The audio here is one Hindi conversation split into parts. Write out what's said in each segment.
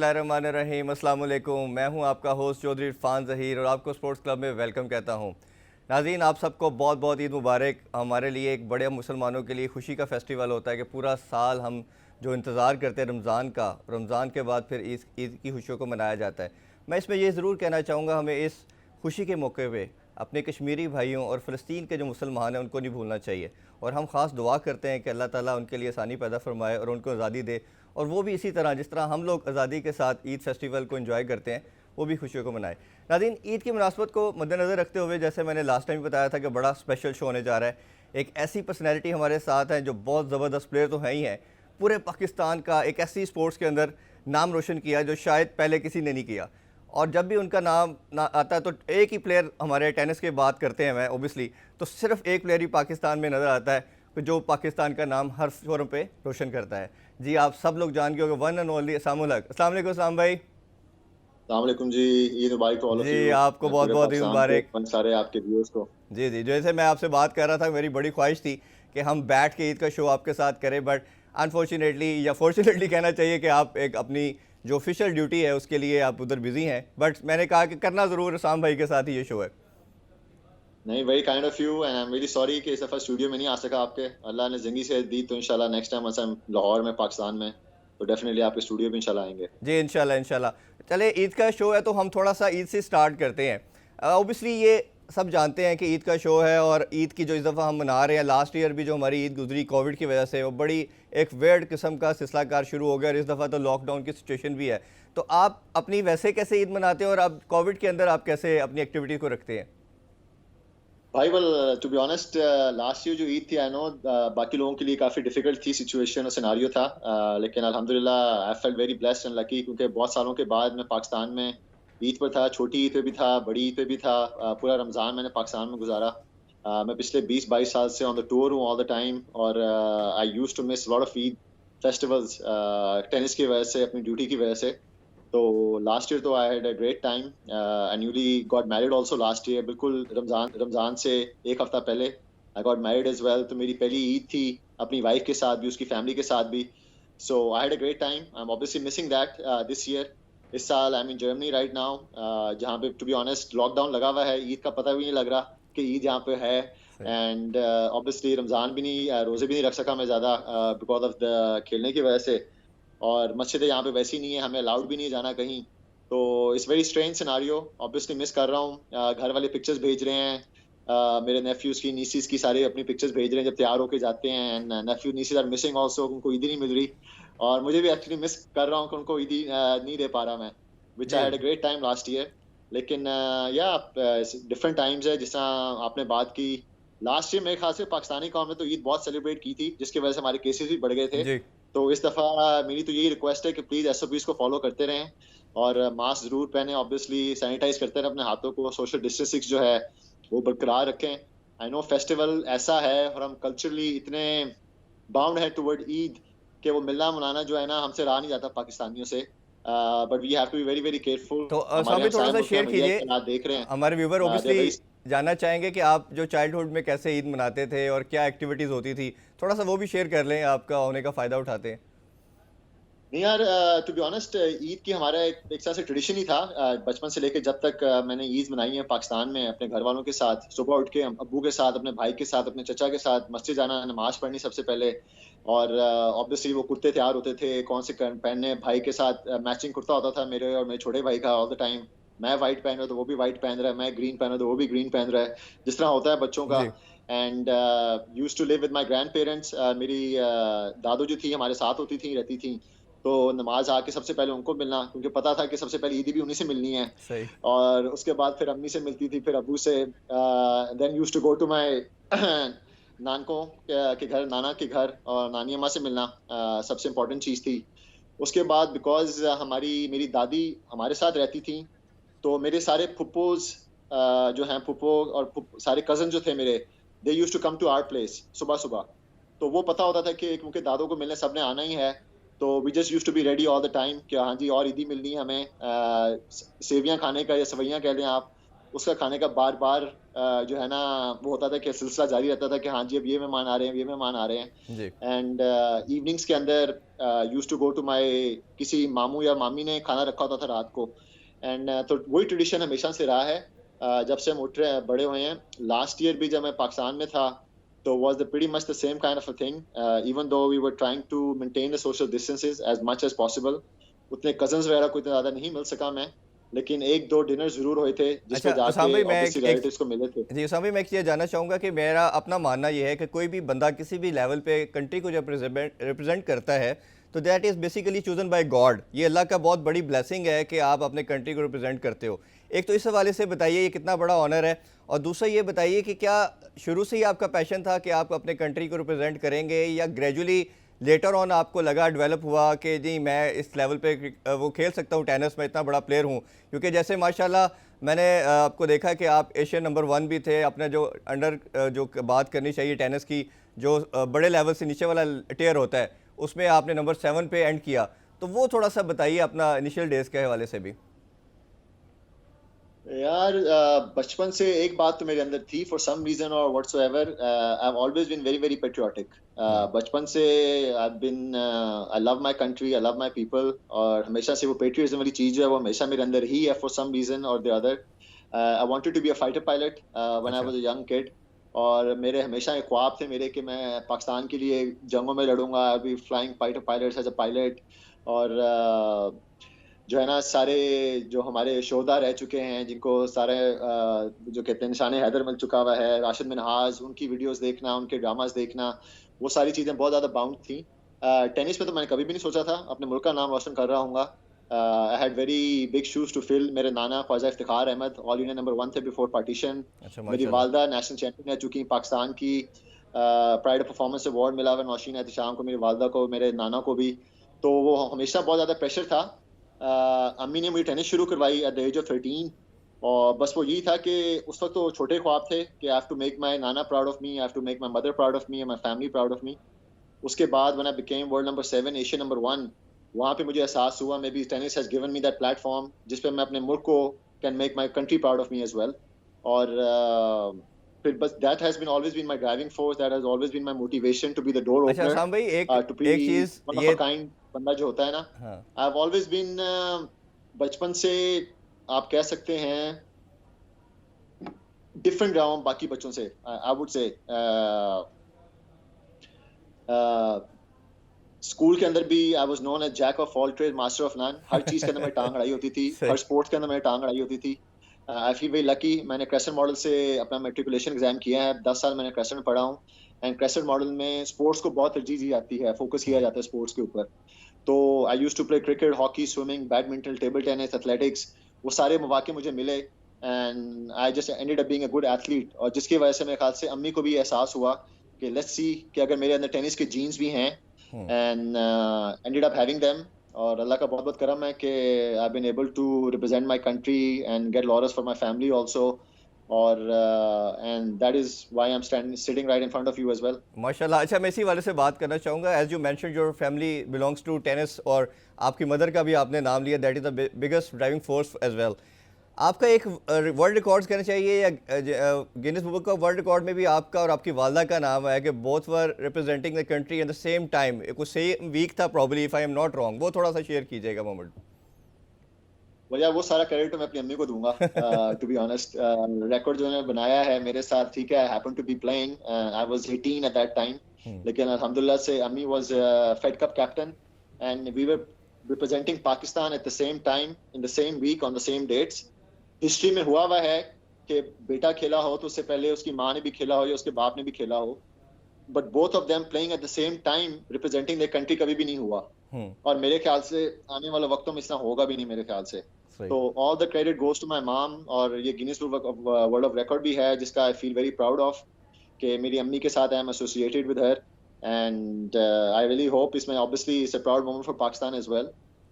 बिस्मिल्लाहिर्रहमानिर्रहीम, अस्सलाम वालेकुम। मैं हूं आपका होस्ट चौधरी इरफान ज़हीर और आपको स्पोर्ट्स क्लब में वेलकम कहता हूं। नाज़रीन, आप सबको बहुत बहुत ईद मुबारक। हमारे लिए एक बड़े मुसलमानों के लिए खुशी का फेस्टिवल होता है कि पूरा साल हम जो इंतज़ार करते हैं रमज़ान का, रमज़ान के बाद फिर ईद की खुशियों को मनाया जाता है। मैं इसमें ये ज़रूर कहना चाहूँगा, हमें इस खुशी के मौके पे अपने कश्मीरी भाइयों और फ़लस्तीन के जो मुसलमान हैं उनको नहीं भूलना चाहिए। और हम ख़ास दुआ करते हैं कि अल्लाह ताला उनके लिए आसानी पैदा फरमाए और उनको आज़ादी दे, और वो भी इसी तरह जिस तरह हम लोग आज़ादी के साथ ईद फेस्टिवल को एंजॉय करते हैं वो भी खुशियों को मनाए। नाज़रीन, ईद की मुनासबत को मद्देनज़र रखते हुए, जैसे मैंने लास्ट टाइम बताया था कि बड़ा स्पेशल शो होने जा रहा है। एक ऐसी पर्सनैलिटी हमारे साथ हैं जो बहुत ज़बरदस्त प्लेयर तो हैं ही हैं, पूरे पाकिस्तान का एक ऐसी स्पोर्ट्स के अंदर नाम रोशन किया जो शायद पहले किसी ने नहीं किया। और जब भी उनका नाम ना आता है तो एक ही प्लेयर, हमारे टेनिस की बात करते हैं मैं ओबियसली, तो सिर्फ एक प्लेयर ही पाकिस्तान में नज़र आता है जो पाकिस्तान का नाम हर फोरम पे रोशन करता है। जी, आप सब लोग जान गए होंगे, वन एंड ओनली अस्सलाम वालेकुम। अस्सलाम भाई। अस्सलाम वालेकुम जी। ईद मुबारक टू ऑल ऑफ जी, यू। आपको बहुत पूरे बहुत ईद पाकिस्तान को, मुबारक। सारे आपके व्यूअर्स को। जी जी, जैसे मैं आपसे बात कर रहा था, मेरी बड़ी ख्वाहिश थी कि हम बैठ के ईद का शो आपके साथ करें, बट अनफॉर्चुनेटली या फॉर्चुनेटली कहना चाहिए कि आप एक अपनी जो ऑफिशियल ड्यूटी है उसके लिए आप उधर बिजी हैं, बट मैंने कहा कि करना ज़रूर साम भाई के साथ ही ये शो है। नहीं, very kind of you and I am really sorry कि इस दफ़ा स्टूडियो में नहीं आ सका आपके। अल्लाह ने ज़िंदगी से दी तो इंशाल्लाह नेक्स्ट टाइम हम लाहौर में, पाकिस्तान में, तो डेफिनेटली आपके स्टूडियो में इंशाल्लाह आएंगे। जी, इंशाल्लाह इंशाल्लाह। चले, ईद का शो है तो हम थोड़ा सा ईद से स्टार्ट करते हैं। ओबियसली ये सब जानते हैं कि ईद का शो है, और ईद की जो इस दफ़ा हम मना रहे हैं, लास्ट ईयर भी जो हमारी ईद गुजरी कोविड की वजह से, वो बड़ी एक वेयर्ड किस्म का सिलसिलाकार शुरू हो गया, और इस दफ़ा तो लॉकडाउन की सिचुएशन भी है। तो आप अपनी वैसे कैसे ईद मनाते हैं, और अब कोविड के अंदर आप कैसे अपनी एक्टिविटी को रखते हैं? भाई well, to be honest, last year जो ईद थी, आई नो बाकी लोगों के लिए काफ़ी डिफिकल्ट थी, सिचुएशन और सिनारियो था, लेकिन अल्हम्दुलिल्लाह I felt very blessed and lucky, क्योंकि बहुत सालों के बाद मैं पाकिस्तान में ईद पर था। छोटी ईद पे भी था, बड़ी ईद पे भी था। पूरा रमज़ान मैंने पाकिस्तान में गुजारा। मैं पिछले 20-22 साल से ऑन द टूर हूँ ऑल द टाइम, और I used to miss lot of Eid festivals, tennis की वजह से, अपनी ड्यूटी की वजह से। तो लास्ट ईयर तो I had a great time. I newly got married also last year, बिल्कुल रमजान रमजान से एक हफ्ता पहले I got married as well. तो मेरी पहली ईद थी अपनी वाइफ के साथ भी, उसकी फैमिली के साथ भी। So I had a great time. I am obviously missing that this year. इस साल I am in Germany right now, जहाँ पे टू बी ऑनेस्ट लॉकडाउन लगा हुआ है, ईद का पता भी नहीं लग रहा कि ईद यहाँ पे है। सही। एंड ऑब्वियसली रमजान भी नहीं, रोजे भी नहीं रख सका मैं ज़्यादा, बिकॉज ऑफ द खेलने की वजह से। और मस्जिदें यहाँ पे वैसी नहीं है, हमें अलाउड भी नहीं है जाना कहीं। तो it's very strange scenario, obviously miss कर रहा हूँ। घर वाले पिक्चर्स भेज रहे हैं, मेरे नेफ्यूज की, नीसीज की, सारे अपनी पिक्चर्स भेज रहे हैं जब तैयार होके जाते हैं। And nephew nieces are missing also, उनको ईदी नहीं मिल रही। और मुझे भी एक्चुअली मिस कर रहा हूँ कि उनको ईदी नहीं दे पा रहा मैं, विच आई जी had a great time last year. लेकिन या डिफरेंट टाइम्स है, जिस तरह आपने बात की। लास्ट ईयर मेरे ख्याल से पाकिस्तानी कौम ने तो ईद बहुत सेलिब्रेट की थी, जिसकी वजह से हमारे केसेस भी बढ़ गए थे। जी तो इस दफ़ा मेरी तो यही रिक्वेस्ट है कि प्लीज़ एसओपीज़ को फ़ॉलो करते रहें, और मास्क ज़रूर पहनें, ऑब्वियसली सैनिटाइज़ करते रहें अपने हाथों को, सोशल डिस्टेंसिंग जो है वो बरकरार रखें। आई नो फेस्टिवल ऐसा है और हम कल्चरली इतने बाउंड हैं टुवर्ड ईद कि वो मिलना मनाना जो है ना, हमसे रहा नहीं जाता पाकिस्तानियों से। But we have to be very very careful. तो हमारे सामने थोड़ा हमसाय सा मुल्क हैं, शेयर हम इंडिया कीजिए, के हालात देख रहे हैं। हमारे viewer they are obviously very. जानना चाहेंगे कि आप जो चाइल्डहुड में कैसे ईद मनाते थे और क्या एक्टिविटीज़ होती थी, थोड़ा सा वो भी शेयर कर लें, आपका होने का फ़ायदा उठाते हैं। नहीं यार, टू बी ऑनेस्ट, ईद की हमारा एक तरह से ट्रेडिशन ही था। बचपन से लेके जब तक मैंने ईद मनाई है पाकिस्तान में, अपने घर वालों के साथ, सुबह उठ के अब्बू के साथ, अपने भाई के साथ, अपने चचा के साथ मस्जिद जाना, नमाज पढ़नी सबसे पहले। और ऑब्वियसली वो कुर्ते तैयार होते थे कौन से पहनने, भाई के साथ मैचिंग कुर्ता होता था मेरे और मेरे छोटे भाई का ऑल द टाइम। मैं वाइट पहन रहा हूँ तो वो भी वाइट पहन रहा है, मैं ग्रीन पहन रहा हूँ तो वो भी ग्रीन पहन रहा है, जिस तरह होता है बच्चों का। जी and used to live with my grandparents. मेरी दादू जो थी हमारे साथ होती थी, रहती थी। तो नमाज आके सबसे पहले उनको मिलना, क्योंकि पता था कि सबसे पहले ईदी भी उन्हीं से मिलनी है। सही। और उसके बाद फिर अम्मी से मिलती थी, फिर अबू से। Then used to go to my नानकों के घर, नाना के घर, और नानी अम्मा से मिलना सबसे इम्पोर्टेंट चीज़ थी। उसके बाद बिकॉज़ हमारी मेरी दादी हमारे साथ रहती थी, तो मेरे सारे फुप्पोज़ जो हैं, फुप्पो और सारे कज़न जो थे मेरे, they used to come to our place सुबह-सुबह। तो वो पता होता था कि क्योंकि दादों को मिलने सबने आना ही है, तो we just used to be ready all the time कि हाँ जी, और ईदी मिलनी है हमें। सेवियाँ खाने का या सेवइयाँ कह लें आप, उसका खाने का बार बार जो है ना वो होता था कि सिलसिला जारी रहता था कि हाँ जी अब ये मेहमान आ रहे हैं, ये मेहमान आ रहे हैं। जी। एंड इवनिंग्स के अंदर used to go to my किसी मामू या मामी ने खाना रखा होता था रात को। एंड तो वही ट्रेडिशन हमेशा से रहा है जब से हम उठ रहे हैं, बड़े हुए हैं। लास्ट ईयर भी जब मैं पाकिस्तान में था तो was the pretty much the same kind of a thing, even though we were trying to maintain the social distances as much as possible. उतने कजन्स वगैरह को इतना ज़्यादा नहीं मिल सका मैं, लेकिन 1-2 डिनर ज़रूर हुए थे अच्छा जिसमें जाके उसामा भाई, मैं ऑब्वियसली रिलेटिव्स को मिले थे। जी उसामा भाई, मैं एक चीज़ जानना चाहूँगा कि मेरा अपना मानना ये है कि कोई भी बंदा किसी भी लेवल पे कंट्री को जब रिप्रेजेंट करता है तो that is basically chosen bye God. ये अल्लाह का बहुत बड़ी ब्लेसिंग है कि आप अपने कंट्री को रिप्रेजेंट करते हो। एक तो इस हवाले से बताइए ये कितना बड़ा ऑनर है, और दूसरा ये बताइए कि क्या शुरू से ही आपका पैशन था कि आप अपने कंट्री को रिप्रेजेंट करेंगे, या ग्रेजुअली लेटर ऑन आपको लगा, डेवलप हुआ कि जी मैं इस लेवल पे वो खेल सकता हूँ टेनिस में, इतना बड़ा प्लेयर हूँ? क्योंकि जैसे माशाल्लाह मैंने आपको देखा कि आप एशियन नंबर 1 भी थे। अपने जो अंडर जो बात करनी चाहिए टेनिस की, जो बड़े लेवल से नीचे वाला टियर होता है, उसमें आपने नंबर 7 पे एंड किया। तो वो थोड़ा सा बताइए अपना इनिशियल डेज के हवाले से भी। यार बचपन से एक बात तो मेरे अंदर थी, फॉर सम रीजन और whatsoever I have always been very very patriotic. बचपन से I been I love my country, I love my people, और हमेशा से वो पेट्रियटिज्म वाली चीज जो है वो हमेशा मेरे अंदर ही है फॉर सम रीजन और the other. I wanted to be a fighter pilot when I अच्छा। वाज अ यंग किड, और मेरे हमेशा एक ख्वाब थे मेरे कि मैं पाकिस्तान के लिए जंगों में लड़ूंगा, I be flying fighter pilot as a pilot. और जो है ना सारे जो हमारे शोधा रह चुके हैं, जिनको सारे जो कहते हैं निशाने हैदर मिल चुका हुआ है, राशिद मिनहाज, उनकी वीडियोस देखना, उनके ड्रामास देखना, वो सारी चीज़ें बहुत ज़्यादा बाउंड थी। टेनिस में तो मैंने कभी भी नहीं सोचा था अपने मुल्क का नाम रोशन कर रहा हूँगा। I had very big shoes to fill. मेरे नाना Khawaja Iftikhar Ahmed all India number 1 थे बिफोर पार्टीशन। अच्छा मेरी माशाल्लाह। वालदा नेशनल चैंपियन रह चुकी हैं पाकिस्तान की। प्राइड ऑफ परफॉर्मेंस अवार्ड मिला हुआ है नौशीन एहतिशाम को, मेरी वालदा को, मेरे नाना को भी। तो वो हमेशा बहुत ज़्यादा प्रेशर था। अम्मी ने मुझे टेनिस शुरू करवाई एट द एज ऑफ 13, और बस वो यही था कि उस वक्त तो छोटे ख्वाब थे कि I have to make my नाना proud of me, I have to make my mother proud of me and my family proud of me. उसके बाद when I became world number 7, Asian number 1, वहाँ पे मुझे एहसास हुआ may be tennis has given me that platform जिस पे मैं अपने मुल्क को can make my country proud of me as well. और फिर बस that has been always been my driving force, that has always been my motivation to be the door अच्छा ओपनर, उसामा भाई, टू बी एक चीज़ वन ऑफ अ ये। काइंड बंदा जो होता है ना। हाँ। आई हैव ऑलवेज बीन बचपन से आप कह सकते हैं डिफरेंट रहा हूँ बाकी बच्चों से। आई वुड से स्कूल के अंदर भी I was known as jack of all trade master of none. हर चीज के अंदर मैं टांग अड़ाई होती थी, सही। हर स्पोर्ट्स के अंदर मैं टांग अड़ाई होती थी। आई फील वेरी लकी, मैंने क्रेसेंट मॉडल से अपना मेट्रिकुलेशन एग्जाम किया है, 10 साल मैंने क्रेसेंट में पढ़ा हूँ। एंड क्रेसेंट मॉडल में स्पोर्ट्स को बहुत तरजीह दी जाती है, फोकस किया जाता है स्पोर्ट्स के ऊपर। तो I used to play cricket, hockey, swimming, badminton, table tennis, athletics, वो सारे मौके मुझे मिले। And I just ended up being a good athlete, और जिसकी वजह से मेरे ख्याल से अम्मी को भी एहसास हुआ कि लेट्स सी कि अगर मेरे अंदर टेनिस के जीन्स भी हैं, hmm. And ended up having them. और अल्लाह का बहुत बहुत करम है कि I been able to represent my country and get laurels for my family also. और and that is why I am standing sitting right in front of you as well. माशाल्लाह। अच्छा मैं इसी वाले से बात करना चाहूँगा, as you mention your family belongs to tennis, और आपकी मदर का भी आपने नाम लिया, that is the biggest driving force as well. आपका एक वर्ल्ड रिकॉर्ड्स कहना चाहिए या गिनीज बुक का वर्ल्ड रिकॉर्ड में भी आपका और आपकी वालदा का नाम है कि both were representing the country at the same time, कुछ सेम वीक था probably, if I am not wrong, वो थोड़ा सा शेयर कीजिएगा मोमेंट। भैया वो सारा क्रेडिट तो मैं अपनी अम्मी को दूंगा। टू बी ऑनेस्ट, रिकॉर्ड जो उन्होंने बनाया है मेरे साथ, ठीक है, I happen to be playing, I was 18 at that time, लेकिन अल्हम्दुलिल्लाह से अम्मी was Fed Cup captain and we were representing Pakistan at the same time in the same week on the same dates. History में हुआ हुआ है कि बेटा खेला हो तो उससे पहले उसकी माँ ने भी खेला हो या उसके बाप ने भी खेला हो, but both of them playing at the same time representing their country कभी भी नहीं हुआ। और मेरे ख्याल से आने वाले वक्तों में इतना होगा भी नहीं मेरे ख्याल से। सही। तो all the credit goes to my mom, और ये Guinness book of world of record भी है जिसका I feel very proud of कि मेरी अम्मी के साथ I am associated with her. And I really hope इसमें obviously it's a proud moment for Pakistan as well,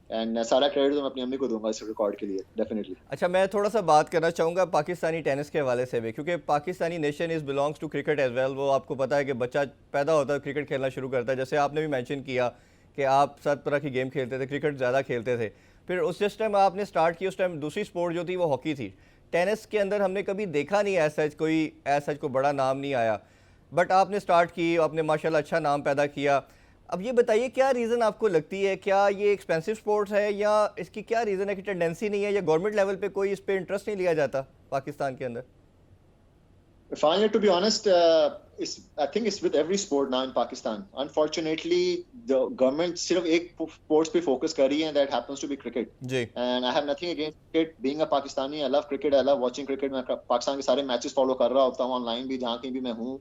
and सारा क्रेडिट तो मैं अपनी अम्मी को दूंगा इस रिकॉर्ड के लिए डेफिनेटली। अच्छा मैं थोड़ा सा बात करना चाहूँगा पाकिस्तानी टेनिस के हवाले से भी, क्योंकि Pakistani nation is belongs to cricket as well. वो आपको पता है कि बच्चा पैदा होता है क्रिकेट खेलना शुरू करता है, जैसे आपने भी मेंशन किया कि आप सब तरह की गेम खेलते थे, क्रिकेट ज़्यादा खेलते थे। फिर उस जिस टाइम आपने स्टार्ट की उस टाइम दूसरी स्पोर्ट जो थी वो हॉकी थी। टेनिस के अंदर हमने कभी देखा नहीं ऐसा कोई बड़ा नाम नहीं आया, बट आपने स्टार्ट की, आपने माशाल्लाह अच्छा नाम पैदा किया। अब ये बताइए क्या रीज़न आपको लगती है, क्या ये एक्सपेंसिव स्पोर्ट्स है या इसकी क्या रीज़न है कि टेंडेंसी नहीं है या गवर्नमेंट लेवल पे कोई इस पे इंटरेस्ट नहीं लिया जाता पाकिस्तान के अंदर? Finally, to be honest, I think it's with every sport now in Pakistan. Unfortunately, the government सिर्फ एक sports पे focus कर रही है, that happens to be cricket. Ji. And I have nothing against cricket. Being a Pakistani, I love cricket. I love watching cricket. मैं पाकिस्तान के सारे matches follow कर रहा होता हूँ online भी, जहाँ कहीं भी मैं हूँ.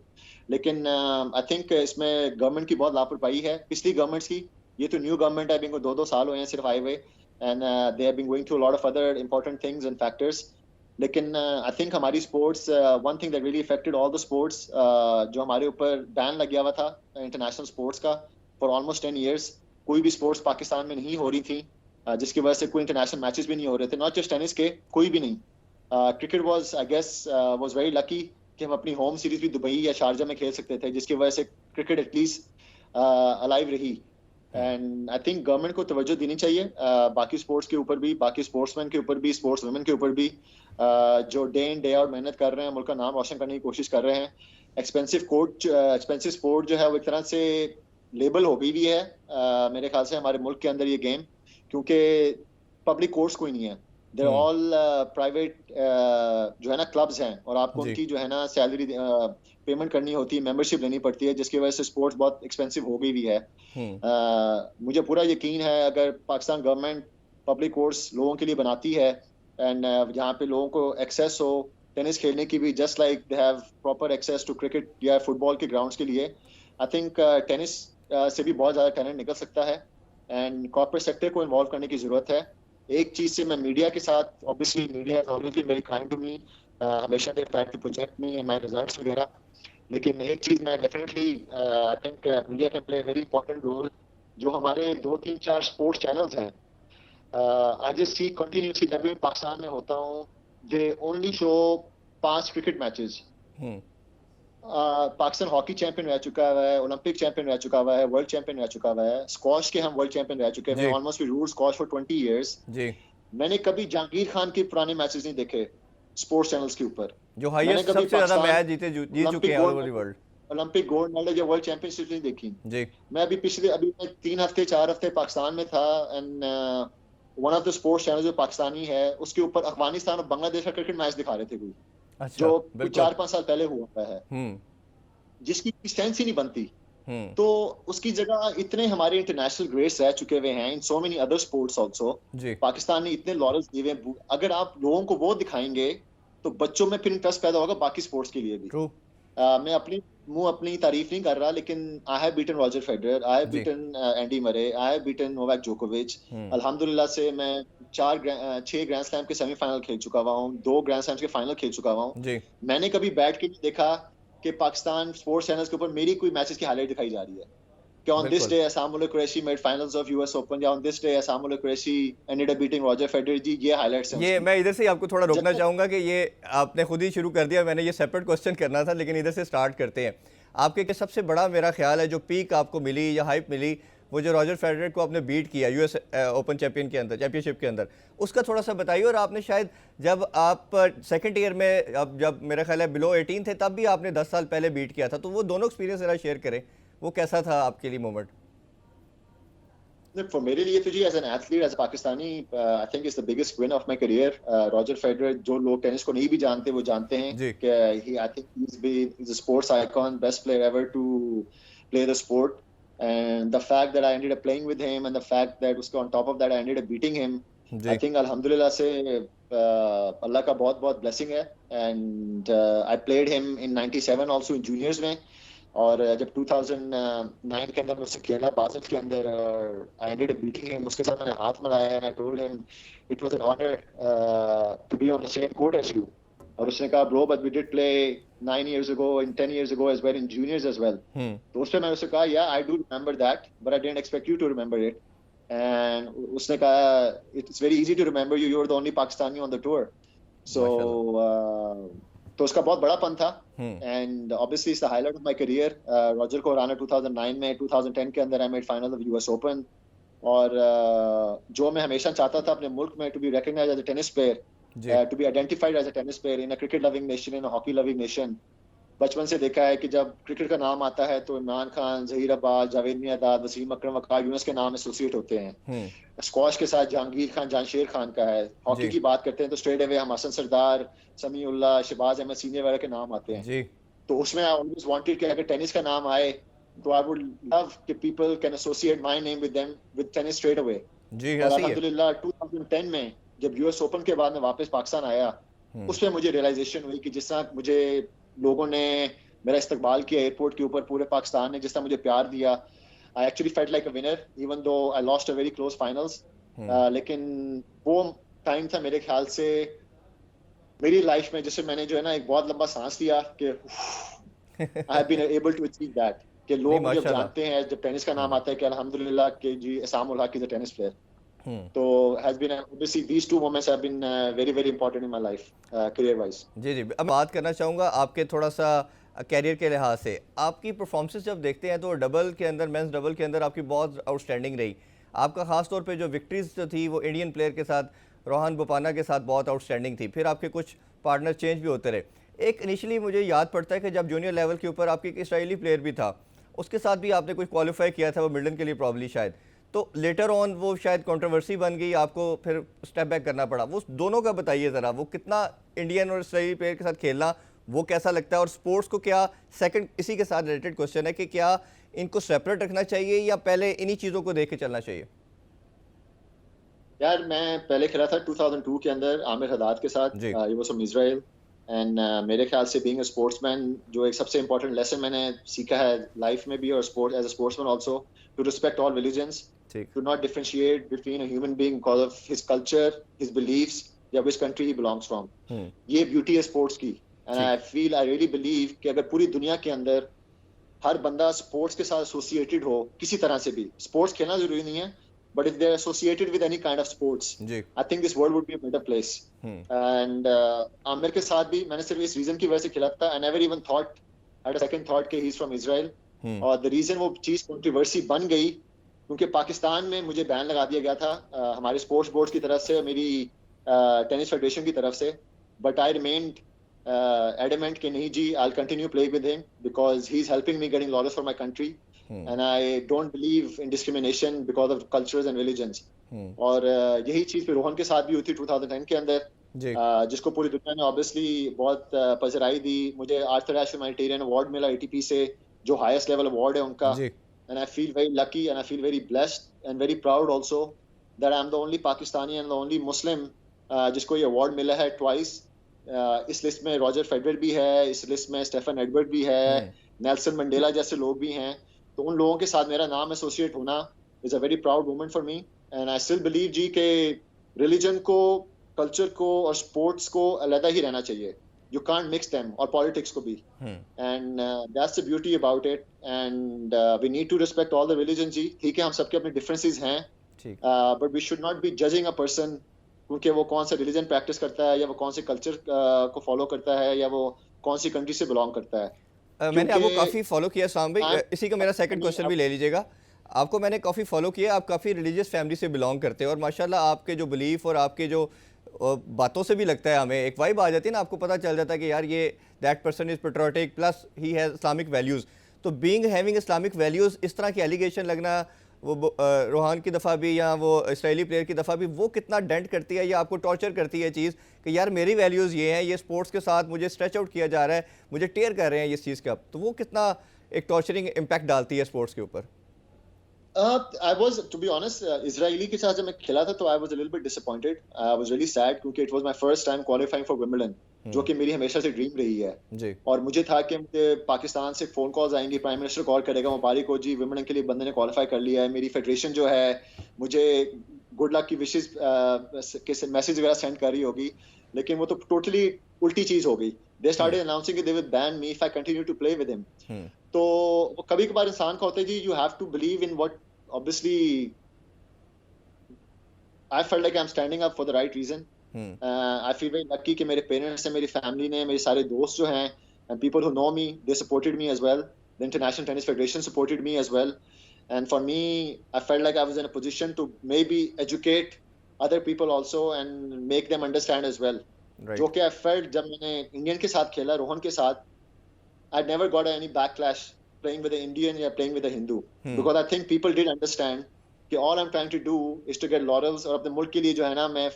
लेकिन I think इसमें government की बहुत लापरवाही है. पिछली governments की, ये तो new government है, इनको 2-2 साल हुए हैं सिर्फ आए हुए. And they have been going through a lot of other important things and factors. लेकिन आई थिंक हमारी sports one thing that really affected all the sports, जो हमारे ऊपर बैन लग गया हुआ था इंटरनेशनल स्पोर्ट्स का फॉर ऑलमोस्ट 10 years. कोई भी स्पोर्ट्स पाकिस्तान में नहीं हो रही थी, जिसकी वजह से कोई इंटरनेशनल मैचेस भी नहीं हो रहे थे, नॉट जस्ट टेनिस के, कोई भी नहीं. Cricket was I guess was very lucky कि हम अपनी होम सीरीज भी दुबई या शारजा में खेल सकते थे, जिसकी वजह से क्रिकेट एटलीस्ट अलाइव रही. एंड आई थिंक गवर्नमेंट को तवज्जो देनी चाहिए बाकी स्पोर्ट्स के ऊपर भी, बाकी स्पोर्ट्समैन के ऊपर भी, स्पोर्ट्स वुमेन के ऊपर भी, जो डे इन डे आउट मेहनत कर रहे हैं, मुल्क का नाम रोशन करने की कोशिश कर रहे हैं. एक्सपेंसिव स्पोर्ट जो है वो एक तरह से लेबल हो गई भी है मेरे ख्याल से हमारे मुल्क के अंदर ये गेम, क्योंकि पब्लिक कोर्स कोई नहीं है. देर ऑल प्राइवेट जो है ना क्लब्स हैं, और आपको उनकी जो है ना सैलरी पेमेंट करनी होती है, मेंबरशिप लेनी पड़ती है, जिसकी वजह से स्पोर्ट्स बहुत एक्सपेंसिव हो गई भी है. मुझे पूरा यकीन है अगर पाकिस्तान गवर्नमेंट पब्लिक कोर्स लोगों के लिए बनाती है एंड जहाँ पे लोगों को एक्सेस हो टेनिस खेलने की भी, just like they have proper access to cricket या फुटबॉल के ग्राउंड्स के लिए, आई थिंक टेनिस से भी बहुत ज़्यादा टैलेंट निकल सकता है. एंड कॉर्पोरेट सेक्टर को इन्वॉल्व करने की ज़रूरत है. एक चीज़ से मैं मीडिया के साथ, obviously media is always been very kind to me, हमेशा they try to project me and my results वगैरह, लेकिन एक चीज़ मैं definitely I think media can play very important role. जो हमारे 2-3-4 स्पोर्ट्स चैनल्स हैं, आई जस्ट सी कंटिन्यूसली जब भी पाकिस्तान में होता हूँ, they only show 5 cricket matches. Pakistan hockey champion रह चुका है, ओलंपिक चैंपियन रह चुका हुआ है, वर्ल्ड चैंपियन रह चुका हुआ है, स्क्वॉश के हम वर्ल्ड चैंपियन रह चुके हैं, almost we ruled squash for 20 years. जी। मैंने कभी जहांगीर खान के पुराने मैचेस नहीं देखे स्पोर्ट्स चैनल्स के ऊपर, जो हाईएस्ट सबसे ज्यादा मैच जीत चुके हैं all over the world. Olympic gold medal या वर्ल्ड चैंपियनशिप नहीं देखी. जी। मैं अभी 3 हफ्ते 4 हफ्ते पाकिस्तान में था, and one of the sports channel जो पाकिस्तानी है, उसके ऊपर अफगानिस्तान और बांग्लादेश का क्रिकेट मैच दिखा रहे थे कोई. अच्छा, जो 4-5 साल पहले हुआ है, जिसकी सेंस ही नहीं बनती. तो उसकी जगह इतने हमारे इंटरनेशनल ग्रेड्स रह चुके हुए हैं in so many other sports also. Pakistan ने इतने लॉरेल्स दिए हुए, अगर आप लोगों को वो दिखाएंगे तो बच्चों में फिर इंटरेस्ट पैदा होगा बाकी स्पोर्ट्स के लिए भी. मैं अपनी तारीफ नहीं कर रहा, लेकिन I have beaten Roger Federer, I have beaten Andy Murray, I have beaten Novak जोकोविच. अल्हम्दुलिल्लाह से मैं 6 ग्रैंड स्लैम के सेमीफाइनल खेल चुका हुआ हूँ, 2 ग्रैंड स्लैम्स के फाइनल खेल चुका हुआ हूँ. मैंने कभी बैठ के नहीं देखा कि पाकिस्तान स्पोर्ट्स चैनल्स के ऊपर मेरी कोई मैचेस की हाईलाइट दिखाई जा रही है कि on this day Aisamul Qureshi made finals of US Open, या on this day Aisamul Qureshi ended up beating Roger Federer. जी, ये हाईलाइट्स हैं. ये मैं इधर से आपको थोड़ा रोकना चाहूंगा कि ये आपने खुद ही शुरू कर दिया, मैंने ये सेपरेट क्वेश्चन करना था, लेकिन इधर से स्टार्ट करते हैं. आपके सबसे बड़ा मेरा ख्याल है जो पीक आपको मिली या हाइप मिली, वो जो रॉजर फेडरर को आपने बीट किया यूएस ओपन चैंपियनशिप के अंदर, उसका थोड़ा सा बताइए. और आपने शायद जब आप सेकंड ईयर में, अब जब मेरा ख्याल है बिलो 18 थे, तब भी आपने 10 साल पहले बीट किया था, तो वो दोनों एक्सपीरियंस जरा शेयर करें, वो कैसा था आपके लिए मोमेंट? For मेरे लिए तो जी as an athlete, as Pakistani, I think is the biggest win of my career. Roger Federer, जो लोग टेनिस को नहीं भी जानते वो जानते हैं कि I think he is a sports icon, best player ever to play the sport. And the fact that I ended up playing with him, and the fact that उसके on top of that I ended up beating him, I think अल्हम्दुलिल्लाह से अल्लाह का बहुत blessing है. And I played him in 97 also in juniors में, और जब 2009 के अंदर मैं उससे खेला बासिल के अंदर, I ended up beating him. उसके साथ मैंने हाथ मिलाया and I told him it was an honor to be on the same court as you. और उसने कहा bro, but we did play 9 years ago and 10 years ago as well in juniors as well. तो उससे मैं उससे कहा yeah, I do remember that, but I didn't expect you to remember it. And उसने कहा it's very easy to remember you, you're the only Pakistani on the tour. So तो उसका बहुत बड़ा पन था. And obviously it's the highlight of my career. Roger को हराना 2009 में, 2010 के अंदर I made final of US Open. और जो मैं हमेशा चाहता था अपने मुल्क में to be recognized as a tennis player, ji to be identified as a tennis player in a cricket loving nation, in a hockey loving nation. बचपन से देखा है कि जब क्रिकेट का नाम आता है तो इमरान खान, जहीर अब्बास, जावेद मियांदाद, वसीम अकरम, वकार यूनुस के नाम एसोसिएट होते हैं. हम्म स्क्वाश के साथ जहांगीर खान, जामशेद खान का है. हॉकी जी की बात करते हैं तो स्ट्रेट अवे हम हसन सरदार, समीउल्लाह, शहबाज अहमद सीनियर वगैरह के नाम आते हैं. जी तो उसमें आई ऑलवेज वांटेड कि अगर टेनिस का नाम आए तो आई वुड लव कि people can associate my name with them with tennis straight away. जी और ऐसा ही है अल्हम्दुलिल्लाह 2010 में जब यूएस ओपन के बाद मैं वापस पाकिस्तान आया, हम्म उसमें मुझे रियलाइजेशन हुई कि जिस तरह मुझे लोगों ने मेरा इस्तकबाल किया एयरपोर्ट के ऊपर, पूरे पाकिस्तान ने जिस तरह मुझे प्यार दिया, I actually felt like a winner even though I lost a very close finals. लेकिन वो टाइम था मेरे ख्याल से मेरी लाइफ में जिससे मैंने जो है ना एक बहुत लंबा सांस लिया कि I have been able to achieve that. कि नहीं लोग मुझे अब माशाल्लाह जानते हैं जब टेनिस का नाम आता है कि अल्हम्दुलिल्लाह कि जी एहसान ul Haq is a tennis player. Hmm So has been obviously these two moments have been very important in my life career wise. जी जी अब बात करना चाहूँगा आपके थोड़ा सा कैरियर के लिहाज से आपकी परफॉर्मेंसेस जब देखते हैं तो डबल के अंदर मेंस डबल के अंदर आपकी बहुत आउटस्टैंडिंग रही. आपका खास तौर पे जो विक्ट्रीज जो थी वो इंडियन प्लेयर के साथ रोहन बोपान्ना के साथ बहुत आउटस्टैंडिंग थी. फिर आपके कुछ पार्टनर चेंज भी होते रहे. एक इनिशियली मुझे याद पड़ता है कि जब जूनियर लेवल के ऊपर आपकी एक इसराइली प्लेयर भी था, उसके साथ भी आपने कुछ क्वालिफाई किया था वो मिडलन के लिए प्रॉब्ली शायद. तो लेटर ऑन वो शायद कंट्रोवर्सी बन गई, आपको फिर स्टेप बैक करना पड़ा. वो दोनों का बताइए ज़रा, वो कितना इंडियन और इसराइली प्लेयर के साथ खेलना वो कैसा लगता है, और स्पोर्ट्स को क्या सेकंड इसी के साथ रिलेटेड क्वेश्चन है कि क्या इनको सेपरेट रखना चाहिए या पहले इन्हीं चीज़ों को देख के चलना चाहिए. यार मैं पहले खेला था 2002 के अंदर आमिर हदाद के साथ. जी he was from Israel and मेरे ख्याल से बीइंग अ स्पोर्ट्समैन जो एक सबसे इंपॉर्टेंट लेसन मैंने सीखा है लाइफ में भी और sport as a sportsman also, to respect all religions, ठीक to not differentiate between a human being because of his culture, his beliefs, या which country he belongs from. ये ब्यूटी है स्पोर्ट्स की. And I feel I really believe कि अगर पूरी दुनिया के अंदर हर बंदा स्पोर्ट्स के साथ एसोसिएटेड हो किसी तरह से भी, स्पोर्ट्स खेलना जरूरी नहीं है, but if they are associated with any kind of sports, जी I think this world would be a better place. And Aamir के साथ भी मैंने सिर्फ इस रीजन की वजह से खेला था. I never even thought, had a second thought कि ही इज फ्रॉम इजराइल. और द रीजन वो चीज कंट्रोवर्सी बन गई क्योंकि पाकिस्तान में मुझे बैन लगा दिया गया था हमारे स्पोर्ट्स बोर्ड की तरफ से, मेरी टेनिस फेडरेशन की तरफ से. बट आई रिमेन्ड adamant कि नहीं जी, I'll continue playing with him because he's helping me getting laurels for my country. And I don't believe in discrimination because of cultures and religions. और यही चीज फिर रोहन के साथ भी हुई थी 2010 के अंदर, जिसको पूरी दुनिया ने ऑब्वियसली बहुत पजराई दी. मुझे आर्थर एश ह्यूमैनिटेरियन अवार्ड मिला ATP से, जो हाईएस्ट लेवल अवार्ड है उनका. And I feel very lucky and I feel very blessed and very proud also that I'm the only Pakistani and the only Muslim जिसको ये अवार्ड मिला है twice. इस लिस्ट में रॉजर फेडरर भी है, इस लिस्ट में स्टेफन एडवर्ड भी है, नेल्सन मंडेला जैसे लोग भी हैं. तो उन लोगों के साथ मेरा नाम एसोसिएट होना is a very proud moment for me. And I still believe जी के रिलीजन को, कल्चर को और स्पोर्ट्स को अलग ही रहना चाहिए. यू कांट मिक्स देम, और पॉलिटिक्स को भी. And that's the beauty about it. And we need to respect all the religion जी. ठीक है, हम सबके अपने डिफरेंसेस हैं, but we should not be judging a person क्योंकि वो कौन सा रिलीजन प्रैक्टिस करता है, या वो कौन से कल्चर को फॉलो करता है, या वो कौन सी कंट्री से बिलोंग करता है. मैंने आपको काफ़ी फॉलो किया साम भाई, इसी का मेरा सेकंड क्वेश्चन भी ले लीजिएगा. आपको मैंने काफ़ी फॉलो किया, आप काफ़ी रिलीजियस फैमिली से बिलोंग करते हैं और माशाल्लाह आपके जो बिलीफ और आपके जो बातों से भी लगता है, हमें एक वाइब आ जाती है ना, आपको पता चल जाता है कि यार ये that person is patriotic plus he has Islamic values. तो बीइंग हैविंग इस्लामिक वैल्यूज़, इस तरह की एलिगेशन लगना वो रोहान की दफ़ा भी या वो इसराइली प्लेयर की दफ़ा भी, वो कितना डेंट करती है या आपको टॉर्चर करती है चीज़ कि यार मेरी वैल्यूज़ ये हैं, ये स्पोर्ट्स के साथ मुझे स्ट्रेच आउट किया जा रहा है, मुझे टेयर कर रहे हैं इस चीज़ का, तो वो कितना एक टॉर्चरिंग इम्पैक्ट डालती है स्पोर्ट्स के ऊपर? I was, to be honest, Israeli के साथ जब मैं खेला था तो I was a little bit disappointed. I was really sad क्योंकि it was my first time qualifying for Wimbledon, जो कि मेरी हमेशा से ड्रीम रही है. जी. और मुझे था कि मुझे पाकिस्तान से फोन कॉल्स आएंगी, प्राइम मिनिस्टर कॉल करेगा, मुबारक हो जी, विंबलडन के लिए बंदे ने क्वालिफाई कर लिया है. मेरी फेडरेशन जो है मुझे गुड लक की विशेस के मैसेज वगैरह सेंड कर रही होगी, लेकिन वो तो टोटली उल्टी चीज हो गई. They started announcing that they would ban me if I continue to play with him. तो वो कभी कभार इंसान का होता है जी, you have to believe in what, obviously I felt like I'm standing up for the right reason. I feel very lucky कि मेरे पेरेंट्स ने, मेरी फैमिली ने, मेरे सारे दोस्त जो हैं, and people who know me, they supported me as well. The International Tennis Federation supported me as well. And for me, I felt like I was in a position to maybe educate other people also and make them understand as well. Right जो कि I felt जब मैंने इंडियन के साथ खेला, रोहन के साथ, I never got any backlash playing with an Indian or playing with a Hindu. Because I think people did understand कि all I'm trying to do is to get laurels और अपने मुल्क के लिए जो है ना मैं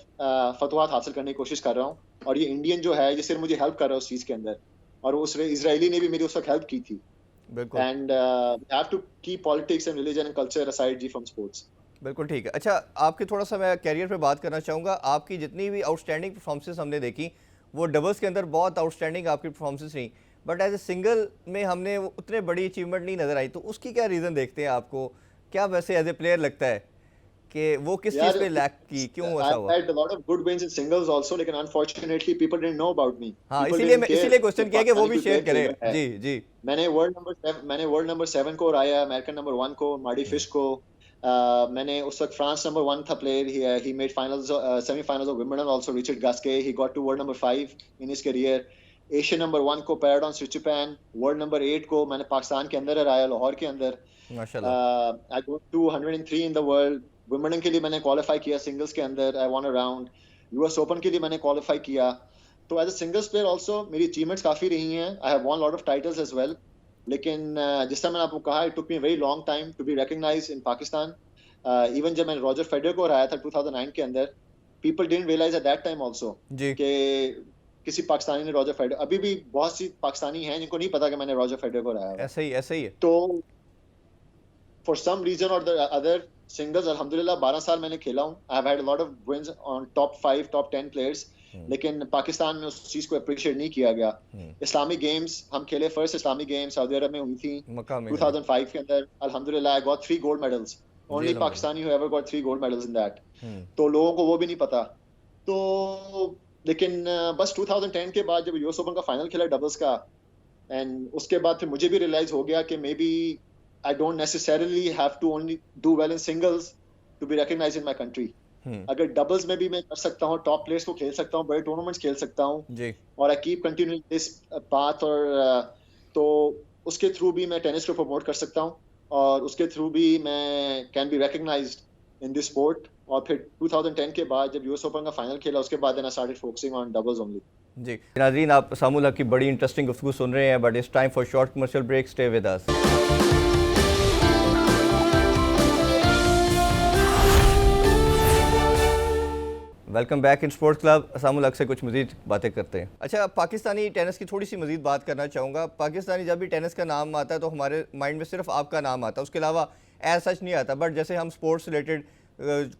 फतवात हासिल करने की कोशिश कर रहा हूँ, और ये इंडियन जो है ये सिर्फ मुझे हेल्प कर रहा है उस चीज़ के अंदर, और उस इजरायली ने भी मेरी उस वक्त हेल्प की थी. बिल्कुल And we have to keep politics and religion and culture aside ji from sports. बिल्कुल ठीक है। अच्छा, आपके थोड़ा सा मैं कैरियर पे बात करना चाहूँगा। आपकी जितनी भी आउटस्टैंडिंग परफॉर्मेंसेस हमने देखी, वो डबल्स के अंदर बहुत आउटस्टैंडिंग आपकी परफॉर्मेंसेस रही, बट एज ए सिंगल में हमने वो उतने बड़ी अचीवमेंट नहीं नज़र आई। तो उसकी क्या रीज़न देखते हैं आपको? क्या वैसे एज ए प्लेयर लगता है कि वो किस चीज़ पे लैक की, क्यों ऐसा I हुआ? had a lot of good wins in singles also, लेकिन unfortunately people didn't know about me. हाँ, People इसीलिए didn't care इसीलिए क्वेश्चन किया कि वो भी पाकिस्तानी शेयर कोई player करें। है. जी जी मैंने वर्ल्ड नंबर 7 को हराया, अमेरिकन नंबर 1 को, मार्डी फिश को. मैंने उस वक्त फ्रांस नंबर 1 था player. He made finals, semi-finals of Wimbledon also. Richard Gasquet, he got to world number 5 in his career. Asian number 1 को पैराडॉन स्टिचपैन, वर्ल्ड नंबर 8 को मैंने पाकिस्तान के अंदर हराया, लाहौर के अंदर. माशाल्लाह। I got to 103 in the world. Wimbledon के लिए मैंने क्वालिफाई किया सिंगल्स के अंदर. I won a round. US open के लिए मैंने क्वालिफाई किया. तो as a singles player also मेरी अचीवमेंट्स काफी रही हैं. I have won lot of titles as well. लेकिन जिस तरह मैंने आपको कहा, it took me a very long time to be recognized in Pakistan. Even जब मैंने रॉजर फेडरर को हराया था 2009 के अंदर, people didn't realize at that time also जी कि किसी पाकिस्तानी ने रॉजर फेडरर, अभी भी बहुत सी पाकिस्तानी हैं जिनको नहीं पता कि मैंने रॉजर फेडरर को हराया. ऐसा ही है। तो for some reason or the other, singles अल्हम्दुलिल्लाह 12 साल मैंने खेला हूँ. I have had a lot of wins on top 5, top 10 players. लेकिन पाकिस्तान में उस चीज को अप्रिशिएट नहीं किया गया. इस्लामिक गेम्स हम खेले, फर्स्ट इस्लामिक गेम्स सऊदी अरब में हुई थी मक्का में 2005 के अंदर. अल्हम्दुलिल्लाह I got 3 gold medals. Only Pakistani who ever got 3 gold medals in that. तो लोगों को वो भी नहीं पता. तो लेकिन बस 2010 के बाद जब यूएस ओपन का फाइनल खेला डबल्स का, एंड उसके बाद फिर मुझे भी रियलाइज हो गया कि may be I don't necessarily have to only do well in singles to be recognized in my country. अगर डबल्स में भी मैं कर सकता हूँ, टॉप प्लेयर्स को खेल सकता हूँ, बड़े टूर्नामेंट्स खेल सकता हूँ, और I keep continuing this path, और तो उसके थ्रू भी मैं टेनिस को प्रमोट कर सकता हूँ, और उसके थ्रू भी मैं can be recognised in this sport. और फिर 2010 के बाद जब यूएस ओपन का फाइनल खेला, उसके बाद I started focusing on doubles only. जी नाज़रीन, आप सामुल हक की बड़ी इंटरेस्टिंग गुफ्तगू सुन रहे हैं, but it's time for short commercial break. Stay with us. Welcome back in sports club. Samul Haq से कुछ मज़ीद बातें करते हैं. अच्छा, पाकिस्तानी टेनिस की थोड़ी सी मज़ीद बात करना चाहूँगा. पाकिस्तानी जब भी टेनिस का नाम आता है तो हमारे माइंड में सिर्फ आपका नाम आता है, उसके अलावा एज सच नहीं आता. बट जैसे हम स्पोर्ट्स रिलेटेड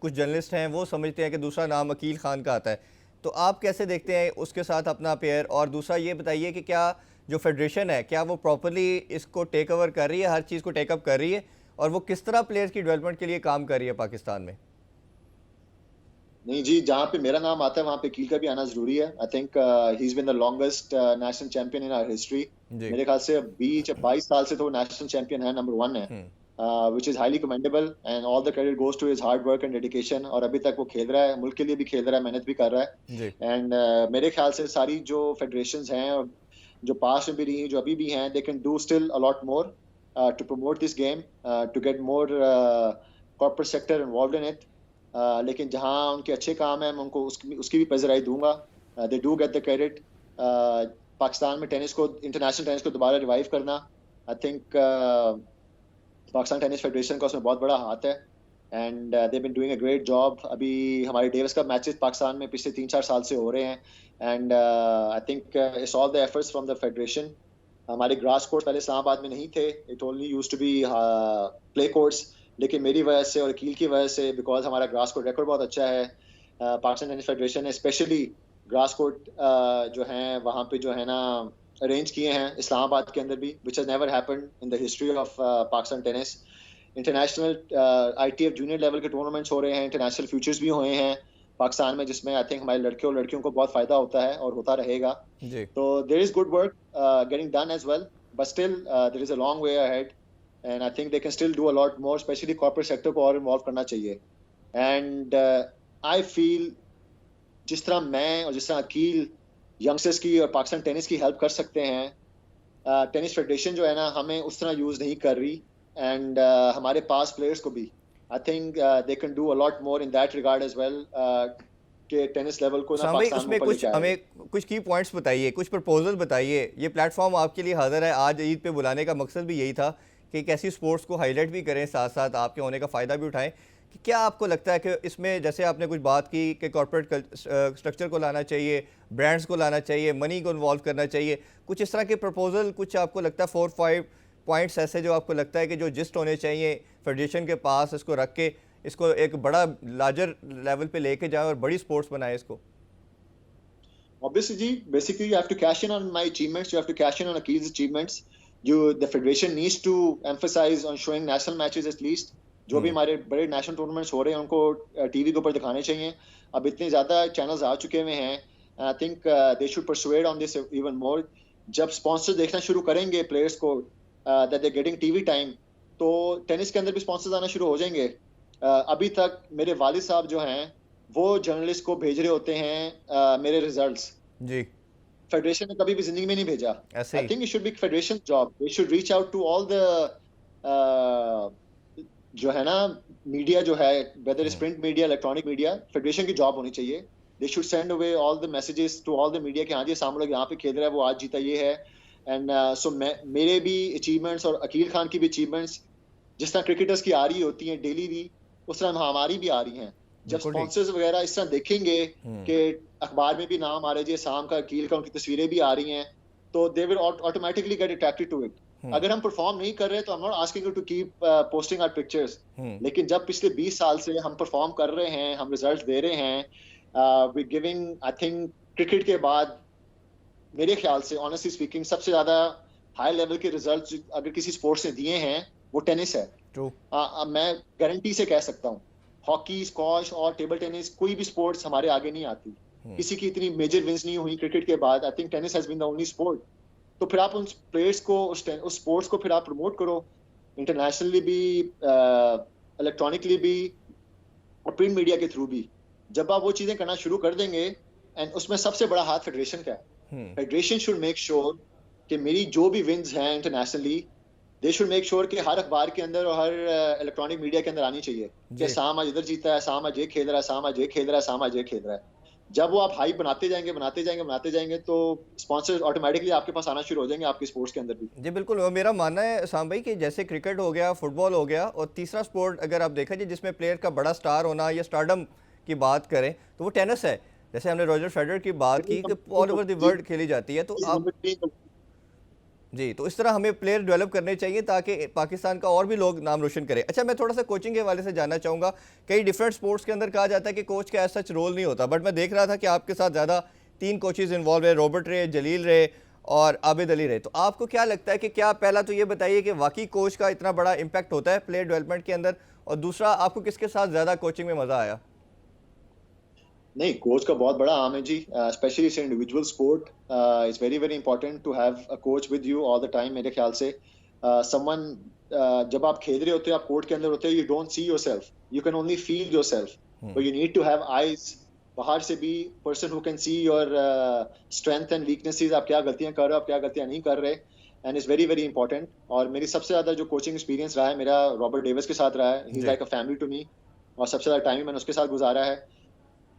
कुछ जर्नलिस्ट हैं वो समझते हैं कि दूसरा नाम अकील खान का आता है. तो आप कैसे देखते हैं उसके साथ अपना पेयर? और दूसरा ये बताइए कि क्या जो फेडरेशन है, क्या वो प्रॉपरली इसको टेक ओवर कर रही है, हर चीज़ को टेकअप कर रही है, और वो किस तरह प्लेयर्स की डेवलपमेंट के लिए काम कर रही है पाकिस्तान में? नहीं जी, जहाँ पे मेरा नाम आता है वहाँ पे कील का भी आना जरूरी है. I think he is been the longest national champion in our history. मेरे ख्याल से 22 साल से तो नेशनल चैंपियन है, नंबर 1 है, which is highly commendable, and all the credit goes to his hard work and dedication. और अभी तक वो खेल रहा है, मुल्क के लिए भी खेल रहा है, मेहनत भी कर रहा है. एंड मेरे ख्याल से सारी जो फेडरेशंस हैं और जो पास में भी रही, जो अभी भी हैं, they can do still a lot more to promote this game, to get more corporate sector involved in it. लेकिन जहाँ उनके अच्छे काम है मैं उनको उसकी भी पज़राई दूंगा. They do get the credit. Pakistan में टेनिस को, इंटरनेशनल टेनिस को दोबारा रिवाइव करना, I think Pakistan tennis federation का उसमें बहुत बड़ा हाथ है. And they been doing a great job. अभी हमारे डेविस कप मैचेस पाकिस्तान में पिछले 3-4 साल से हो रहे हैं, and I think it's all the efforts from the federation. हमारे ग्रास कोर्ट्स पहले इस्लामाबाद में नहीं थे, it only used to be play courts. लेकिन मेरी वजह से और कील की वजह से, बिकॉज हमारा ग्रास कोर्ट रिकॉर्ड बहुत अच्छा है, पाकिस्तान टेनिस फेडरेशन ने स्पेशली ग्रास कोर्ट जो हैं वहाँ पे जो है ना अरेंज किए हैं इस्लामाबाद के अंदर भी, which has never happened in the history of Pakistan tennis. International ITF junior level के टूर्नामेंट्स हो रहे हैं, इंटरनेशनल फ्यूचर्स भी हुए हैं पाकिस्तान में, जिसमें आई थिंक हमारे लड़के और लड़कियों को बहुत फायदा होता है और होता रहेगा. तो there is good work getting done as well, but still there is a long way ahead, and I think they can still do a lot more, especially corporate sector को और involve करना चाहिए. And I feel जिस तरह मैं और जिस तरह अकील यंगस्टर्स की और पाकिस्तान टेनिस की हेल्प कर सकते हैं, टेनिस फेडरेशन जो है ना हमें उस तरह यूज़ नहीं कर रही. एंड हमारे पास प्लेयर्स को भी I think they can do a lot more in that regard as well, कि टेनिस लेवल को ना शाम भाई, पाकिस्तान में उसमें ऊपर कुछ लेके आए। हमें कुछ की पॉइंट्स बताइए, कुछ प्रपोजल बताइए। ये प्लेटफॉर्म आपके लिए हाजिर है, आज ईद पे बुलाने का मकसद भी यही था कि कैसी स्पोर्ट्स को हाईलाइट भी करें, साथ साथ आपके होने का फ़ायदा भी उठाएं। कि क्या आपको लगता है कि इसमें, जैसे आपने कुछ बात की कि कॉर्पोरेट स्ट्रक्चर को लाना चाहिए, ब्रांड्स को लाना चाहिए, मनी को इन्वॉल्व करना चाहिए, कुछ इस तरह के प्रपोजल, कुछ आपको लगता है 4-5 पॉइंट्स ऐसे जो आपको लगता है कि जो जिस्ट होने चाहिए फेडरेशन के पास, इसको रख के इसको एक बड़ा लार्जर लेवल पे लेके जाए और बड़ी स्पोर्ट्स बनाए इसको? Obviously, ji, basically you have to cash in on my achievements. You have to cash in on Akil's achievements. The federation needs to emphasize on showing national matches at least. जो भी हमारे बड़े नेशनल टूर्नामेंट्स हो रहे हैं उनको टीवी के ऊपर दिखाने चाहिए। अब इतने ज़्यादा चैनल्स आ चुके हुए हैं, आई think they should persuade on this even more. जब स्पॉन्सर्स देखना शुरू करेंगे प्लेयर्स को that they getting TV time, तो टेनिस के अंदर भी स्पॉन्सर्स आना शुरू हो जाएंगे। अभी तक मेरे वालिद साहब जो हैं वो जर्नलिस्ट को भेज रहे होते हैं मेरे रिजल्ट्स। जी। फेडरेशन ने कभी भी जिंदगी में नहीं भेजा। ऐसे आई ही। Think it should be federation job. They should reach out to all the जो है ना मीडिया जो है, whether is print media, electronic media, federation की जॉब होनी चाहिए। They should send away all the messages to all the media कि हाँ जी सामने लोग यहाँ पे खेल रहा है, वो आज जीता ये है। एंड सो मेरे भी अचीवमेंट्स और अकील खान की भी अचीवमेंट्स जिस तरह क्रिकेटर्स की आ रही होती हैं डेली भी, उस तरह हमारी भी आ रही हैं। जब बिल्कुल ठीक। स्पॉन्सर्स वगैरह इस तरह देखेंगे कि अखबार में भी नाम आ रहे जी शाम का अकील का, उनकी तस्वीरें भी आ रही हैं, तो they will automatically get attracted to it. अगर हम परफॉर्म नहीं कर रहे तो I am not asking you to keep posting our pictures, लेकिन जब पिछले 20 साल से हम परफॉर्म कर रहे हैं, हम रिजल्ट दे रहे हैं, we giving, I think cricket के बाद मेरे ख्याल से ऑनेस्टली स्पीकिंग सबसे ज्यादा हाई लेवल के रिजल्ट्स अगर किसी स्पोर्ट्स ने दिए हैं वो टेनिस है। ट्रू। मैं गारंटी से कह सकता हूँ हॉकी, स्क्वॉश और टेबल टेनिस, कोई भी स्पोर्ट्स हमारे आगे नहीं आती। किसी की इतनी मेजर विंस नहीं हुई क्रिकेट के बाद। I think tennis has been the only sport. तो फिर आप उन प्लेयर्स को, उस स्पोर्ट्स को फिर आप प्रमोट करो इंटरनेशनली भी, इलेक्ट्रॉनिकली भी और प्रिंट मीडिया के थ्रू भी। जब आप वो चीजें करना शुरू कर देंगे, एंड उसमें सबसे बड़ा हाथ फेडरेशन का है। फेडरेशन शुड मेक श्योर कि मेरी जो भी विंस हैं internationally, they should make sure कि हर अखबार के अंदर और हर इलेक्ट्रॉनिक मीडिया के अंदर आनी चाहिए कि शाम आज इधर जीता है, शाम आज ये खेल रहा है, शाम आज ये खेल रहा है, शाम आज ये खेल रहा है। जब वो आप हाइप बनाते जाएंगे बनाते जाएंगे बनाते जाएंगे, तो स्पॉन्सर्स ऑटोमेटिकली आपके पास आना शुरू हो जाएंगे आपके स्पोर्ट्स के अंदर भी। जी बिल्कुल, मेरा मानना है शाम भाई कि जैसे क्रिकेट हो गया, फुटबॉल हो गया, और तीसरा स्पोर्ट अगर आप देखा जाए जिसमें प्लेयर का बड़ा स्टार होना या स्टारडम की बात करें तो वो टेनिस है। जैसे हमने रॉजर फेडरर की बात की कि ऑल ओवर द वर्ल्ड खेली जाती है, तो आप जी, तो इस तरह हमें प्लेयर डेवलप करने चाहिए ताकि पाकिस्तान का और भी लोग नाम रोशन करें। अच्छा, मैं थोड़ा सा कोचिंग के हवाले से जानना चाहूँगा। कई डिफरेंट स्पोर्ट्स के अंदर कहा जाता है कि कोच का ऐसा सच रोल नहीं होता, बट मैं देख रहा था कि आपके साथ ज़्यादा 3 कोचेज़ इन्वॉल्व रहे, रॉबर्ट रहे, जलील रहे और आबिद अली रहे। तो आपको क्या लगता है कि क्या, पहला तो ये बताइए कि वाकई कोच का इतना बड़ा इम्पैक्ट होता है प्लेयर डेवलपमेंट के अंदर, और दूसरा आपको किसके साथ ज़्यादा कोचिंग में मज़ा आया? नहीं, कोच का बहुत बड़ा आम है जी, specially it's individual sport. It's very very important to have a coach with you all the time. मेरे ख्याल से समवन, जब आप खेल रहे होते हो, आप कोर्ट के अंदर होते हो, you don't see yourself, you can only feel yourself, but you need to have eyes बाहर से भी, person who can see your strength and weaknesses, आप क्या गलतियां कर रहे हो, आप क्या गलतियां नहीं कर रहे, and it's very very important. और मेरी सबसे ज्यादा जो कोचिंग एक्सपीरियंस रहा है मेरा रॉबर्ट डेविस के साथ रहा है। He is like a family to me, और सबसे ज्यादा टाइम मैंने उसके साथ गुजारा है।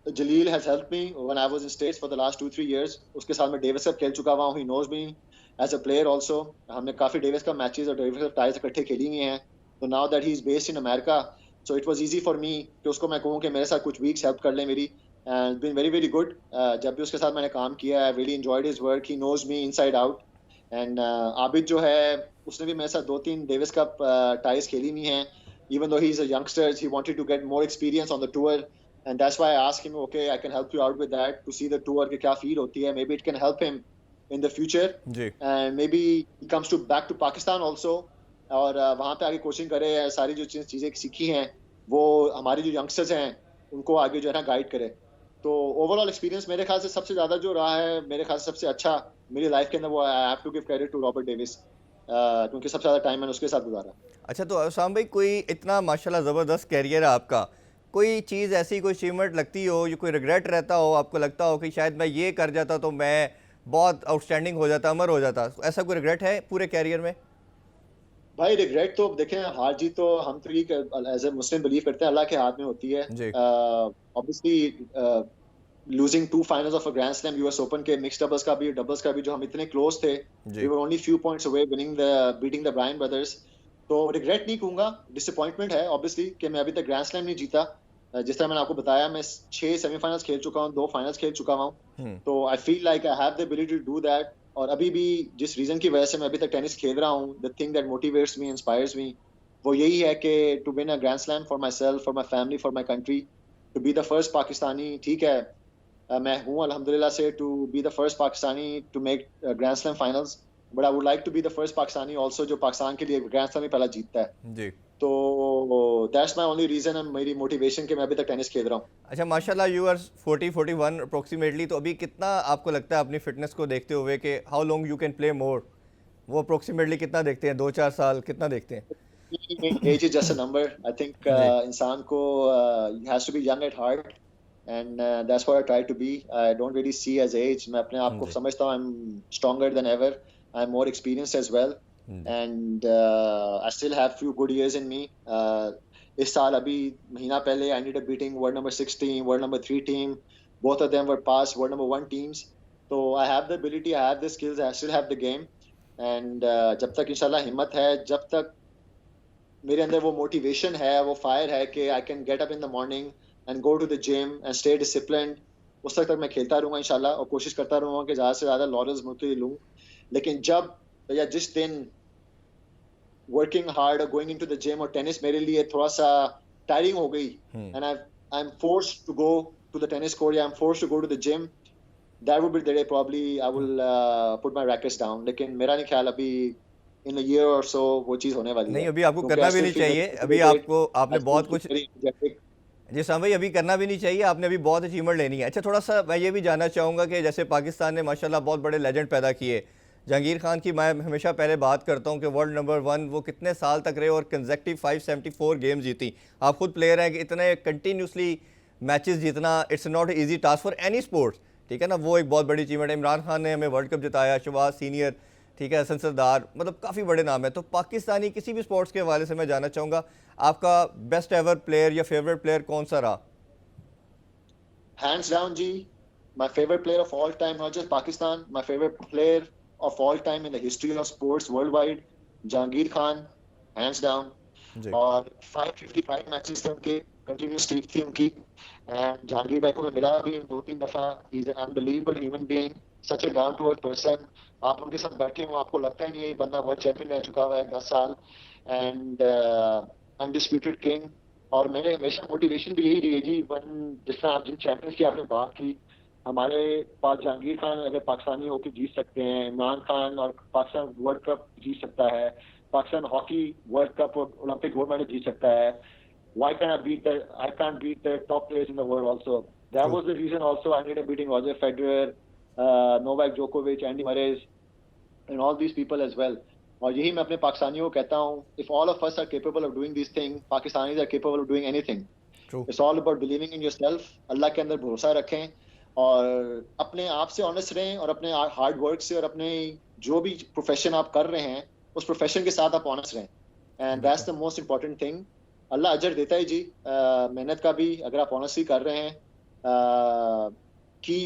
जलील has helped me when I was in States for the last 2-3 years. उसके साथ मैं डेविस कप खेल चुका हुआ हूँ। He knows me as a player also. हमने काफी डेविस कप मैचेस और डेविस कप टाइज इकट्ठे खेली हुई हैं। तो now that he is based in America, so it was easy for me कि उसको मैं कहूँ कि मेरे साथ कुछ वीक्स हेल्प कर ले मेरी, and it's been very very good. जब भी उसके साथ मैंने काम किया, I really enjoyed his work. He knows me inside out. And Abid जो है उसने भी मेरे साथ 2-3 डेविस कप टाइज खेली हुई हैं। Even though he's a youngster, he wanted to get more experience on the tour. And that's why I asked him, okay, I can help you out with that to see the tour कि क्या feel होती है, maybe it can help him in the future. Ji. And maybe he comes to back to Pakistan also, और वहाँ पे आगे कोचिंग करे, सारी जो चीज़ें सीखी हैं वो हमारे जो यंगस्टर्स हैं उनको आगे जो है ना गाइड करे। तो ओवरऑल एक्सपीरियंस मेरे ख्याल से सबसे ज़्यादा जो रहा है, मेरे ख्याल से सबसे अच्छा मेरी लाइफ के अंदर, वो I have to give credit to Robert Davis, क्योंकि सबसे ज़्यादा टाइम मैंने उसके साथ गुजारा। अच्छा, तो शाम भाई कोई इतना माशाल्लाह ज़बरदस्त कैरियर है आपका, कोई चीज़ ऐसी, कोई अचीवमेंट लगती हो, या कोई रिग्रेट रहता हो, आपको लगता हो कि शायद मैं ये कर जाता तो मैं बहुत आउटस्टैंडिंग हो जाता, अमर हो जाता, ऐसा कोई रिग्रेट है पूरे कैरियर में? भाई रिग्रेट तो देखें, हार जीत तो हम तो ये एज ए मुस्लिम बिलीव करते हैं अल्लाह के हाथ में होती है। जी obviously losing to finals of a grand slam US Open के मिक्स डबल्स का भी, डबल्स का भी, जो हम इतने क्लोज थे, वी जी were only few points away winning the beating the Bryan brothers. तो रिग्रेट नहीं कहूंगा, डिसअपॉइंटमेंट है ऑब्वियसली कि मैं अभी तक ग्रैंड स्लैम नहीं जीता। जिस तरह मैंने आपको बताया, मैं 6 सेमीफाइनल्स खेल चुका हूँ, 2 फाइनल्स खेल चुका हूँ। हम्म तो I feel like I have the ability to do that. और अभी भी जिस रीजन की वजह से मैं अभी तक टेनिस खेल रहा हूँ, the thing that motivates me, inspires me, वो यही है कि to win a grand slam for myself, for my family, for my country, to be the first Pakistani. ठीक है, मैं हूँ अल्हम्दुलिल्लाह से to be the first Pakistani to make grand slam finals, but I would like to be the first Pakistani also जो पाकिस्तान के लिए ग्रैंड स्लैम पहला जीतता है। जी। तो that's my only reason and मेरी मोटिवेशन कि मैं अभी तक टेनिस खेल रहा हूँ। अच्छा माशाल्लाह, यू आर 40-41 अप्रोक्सीमेटली, तो अभी कितना आपको लगता है अपनी फिटनेस को देखते हुए कि how long you can play more, वो अप्रोक्सीमेटली कितना देखते हैं, 2-4 साल कितना देखते हैं? Age is just a number. I think जी इंसान को has to be young at heart, and that's what I try to be. I don't really see age as. Age अपने आप को जी समझता हूँ I am stronger than ever, I am more experienced as well, जी and I still have few good years in me. इस साल अभी महीना पहले I need beating world number 6 team, world number 3 team, both of them were past world number 1 teams. So I have the ability, I have the skills, I still have the game, and जब तक इंशाल्लाह हिम्मत है, जब तक मेरे अंदर वो मोटिवेशन है, वो फायर है कि I can get up in the morning and go to the gym and stay disciplined, उस तक मैं खेलता रहूंगा इंशाल्लाह, और कोशिश करता रहूंगा कि ज़्यादा से ज़्यादा लॉरेल्स मुझके लिए लूँ। लेकिन जब या जिस दिन वर्किंग हार्ड और गोइंग इनटू द जिम और टेनिस मेरे लिए थोड़ा सा टायरिंग हो गई, and I am forced to go to the tennis court, या I am forced to go to the gym, that would be the day probably I will put my rackets down. लेकिन मेरा नहीं ख्याल अभी in a year or so वो चीज़ होने वाली नहीं, है, अभी आपको क्योंकि करना I भी still नहीं feel चाहिए, very अभी motivated, आपको आपने I still बहुत feel कुछ, very energetic. जी साहब भाई, अभी करना भी नहीं चाहिए, आपने अभी बहुत अचीवमेंट लेनी है। अच्छा थोड़ा सा मैं ये भी जानना चाहूँगा कि जैसे पाकिस्तान ने माशाल्लाह बहुत बड़े लेजेंड पैदा किए, जहांगीर खान की मैं हमेशा पहले बात करता हूँ कि वर्ल्ड नंबर 1 वो कितने साल तक रहे और कंसेक्टिव 574 गेम जीती। आप खुद प्लेयर हैं कि इतने कंटिन्यूसली मैचेस जीतना, it's not easy task for any sports, ठीक है ना, वो एक बहुत बड़ी अचीवमेंट है। इमरान खान ने हमें वर्ल्ड कप जिताया, शहबाज सीनियर, ठीक है, हसन सरदार, मतलब काफ़ी बड़े नाम है। तो पाकिस्तानी किसी भी स्पोर्ट्स के हवाले से मैं जानना चाहूँगा आपका बेस्ट एवर प्लेयर या फेवरेट प्लेयर कौन सा रहा? Hands down, G, my favorite player of all time, not just Pakistan, my favorite player of all time in the history of sports worldwide, Jahangir Khan, hands down. जी और 555 मैचेस थे उनके, कंटिन्यूस स्ट्रीक थी उनकी, एंड जहांगीर भाई को मैं मिला भी 2-3 दफा। He is an unbelievable human being, such a down to earth person. आप उनके साथ बैठे हो, आपको लगता ही नहीं है ये बंदा वर्ल्ड चैंपियन रह चुका हुआ है 10 साल, एंड अनडिस्प्यूटेड किंग। और मैंने हमेशा मोटिवेशन भी यही रही है जी, जिस तरह आप जिन चैंपियंस की आपने बात की, हमारे पास जहांगीर खान अगर पाकिस्तानी होकर जीत सकते हैं, इमरान खान और पाकिस्तान वर्ल्ड कप जीत सकता है, पाकिस्तान हॉकी वर्ल्ड कप और ओलंपिक गोल्ड मेडल जीत सकता है, why can't I can't beat the top players in the world also. That True. was the reason also I ended up beating Roger Federer, Novak Djokovic, Andy Murray, and all these people as well. और यही मैं अपने पाकिस्तानियों को कहता हूँ, if all of us are capable of doing these things, Pakistanis are capable of doing anything. True It's all about believing in yourself. अल्लाह के अंदर भरोसा रखें और अपने आप से ऑनेस्ट रहें, और अपने हार्ड वर्क से और अपने जो भी प्रोफेशन आप कर रहे हैं उस प्रोफेशन के साथ आप ऑनेस्ट रहें, and that's the most important thing. अल्लाह अजर देता है जी, मेहनत का भी, अगर आप ऑनेस्टली कर रहे हैं, की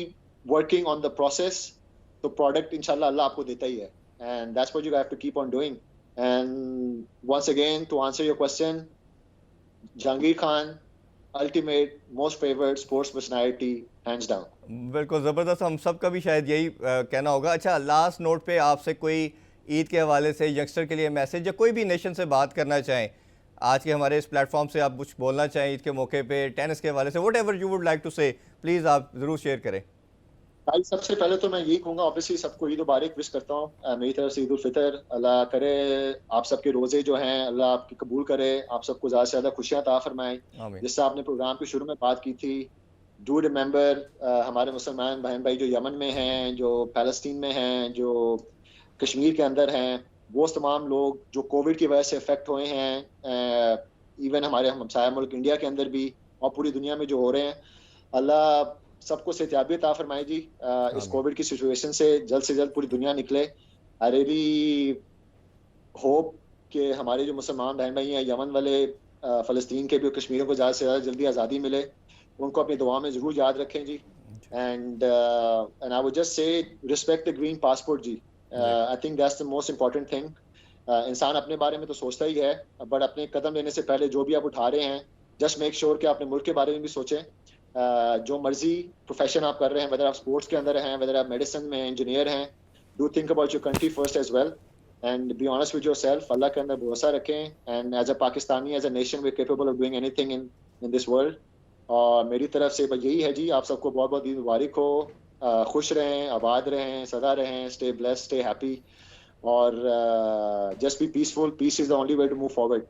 वर्किंग ऑन द प्रोसेस, तो प्रोडक्ट इंशाल्लाह अल्लाह आपको देता ही है, and that's what you have to keep on doing. And once again to answer your question, Jahangir Khan ultimate most favourite sports personality, hands down. बिल्कुल ज़बरदस्त, हम सब का भी शायद यही कहना होगा। अच्छा लास्ट नोट पे आपसे कोई ईद के हवाले से यंगस्टर के लिए मैसेज, या कोई भी नेशन से बात करना चाहें आज के हमारे इस प्लेटफॉर्म से, आप कुछ बोलना चाहें ईद के मौके पे, टेनिस के हवाले से, whatever you would like to say, please आप ज़रूर शेयर करें। भाई सबसे पहले तो मैं यही कहूंगा, ऑब्वियसली सबको ईद मुबारक विश करता हूँ मेरी तरफ से, ईद उल फितर। अल्लाह करे आप सबके रोजे जो हैं अल्लाह आपकी कबूल करे, आप सबको ज़्यादा से ज़्यादा खुशियाँ अता फरमाए। आमीन। जिससे आपने प्रोग्राम के शुरू में बात की थी, डू रिमेंबर हमारे मुसलमान बहन भाई जो यमन में हैं, जो पैलेस्टीन में हैं, जो कश्मीर के अंदर हैं, वो तमाम लोग जो कोविड की वजह से इफेक्ट हुए हैं, इवन हमारे हमसाया मुल्क इंडिया के अंदर भी और पूरी दुनिया में जो हो रहे हैं, अल्लाह सबको सेहतियाबी अता फरमाए जी। इस कोविड की सिचुएशन से जल्द पूरी दुनिया निकले। आई रियली होप कि हमारे जो मुसलमान बहन भाई हैं यमन वाले, फ़लस्तीन के भी, कश्मीरियों को ज़्यादा से ज़्यादा जल्दी आज़ादी मिले, उनको अपनी दुआ में ज़रूर याद रखें जी। And I would just say respect the green passport जी। जी I think that's the most important thing. इंसान अपने बारे में तो सोचता ही है, बट अपने कदम लेने से पहले जो भी आप उठा रहे हैं, जस्ट मेक श्योर कि अपने मुल्क के बारे में भी सोचें। जो मर्जी प्रोफेशन आप कर रहे हैं, वेदर आप स्पोर्ट्स के अंदर हैं, वेदर आप मेडिसिन में इंजीनियर हैं, do think about your country first as well and be honest with yourself. अल्लाह के अंदर भरोसा रखें and as a Pakistani, as a nation, we are capable of doing anything in this world. और मेरी तरफ से बस यही है जी, आप सबको बहुत बहुत ईद मुबारक हो। खुश रहें, आबाद रहें, सदा रहें, स्टे ब्लेस्ड, स्टे हैप्पी और just be peaceful. Peace is the only way to move forward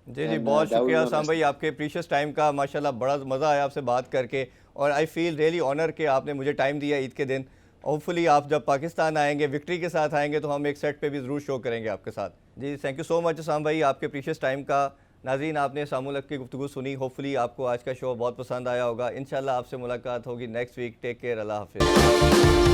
जी जी, एंड बहुत दैट वुड बी शुक्रिया माय उसाम भाई मैसेज। आपके प्रीशियस टाइम का। माशाल्लाह बड़ा मज़ा आया आपसे बात करके, और आई फील रियली ऑनर कि आपने मुझे टाइम दिया ईद के दिन। होपफुली आप जब पाकिस्तान आएंगे, विक्ट्री के साथ आएंगे, तो हम एक सेट पे भी ज़रूर शो करेंगे आपके साथ। जी थैंक यू सो मच उसाम भाई आपके प्रीशियस टाइम का। नाज़रीन, आपने सामुल हक की गुफ्तगू सुनी। होपफुली आपको आज का शो बहुत पसंद आया होगा। इंशाल्लाह आपसे मुलाकात होगी नेक्स्ट वीक। टेक केयर, अल्लाह हाफिज़।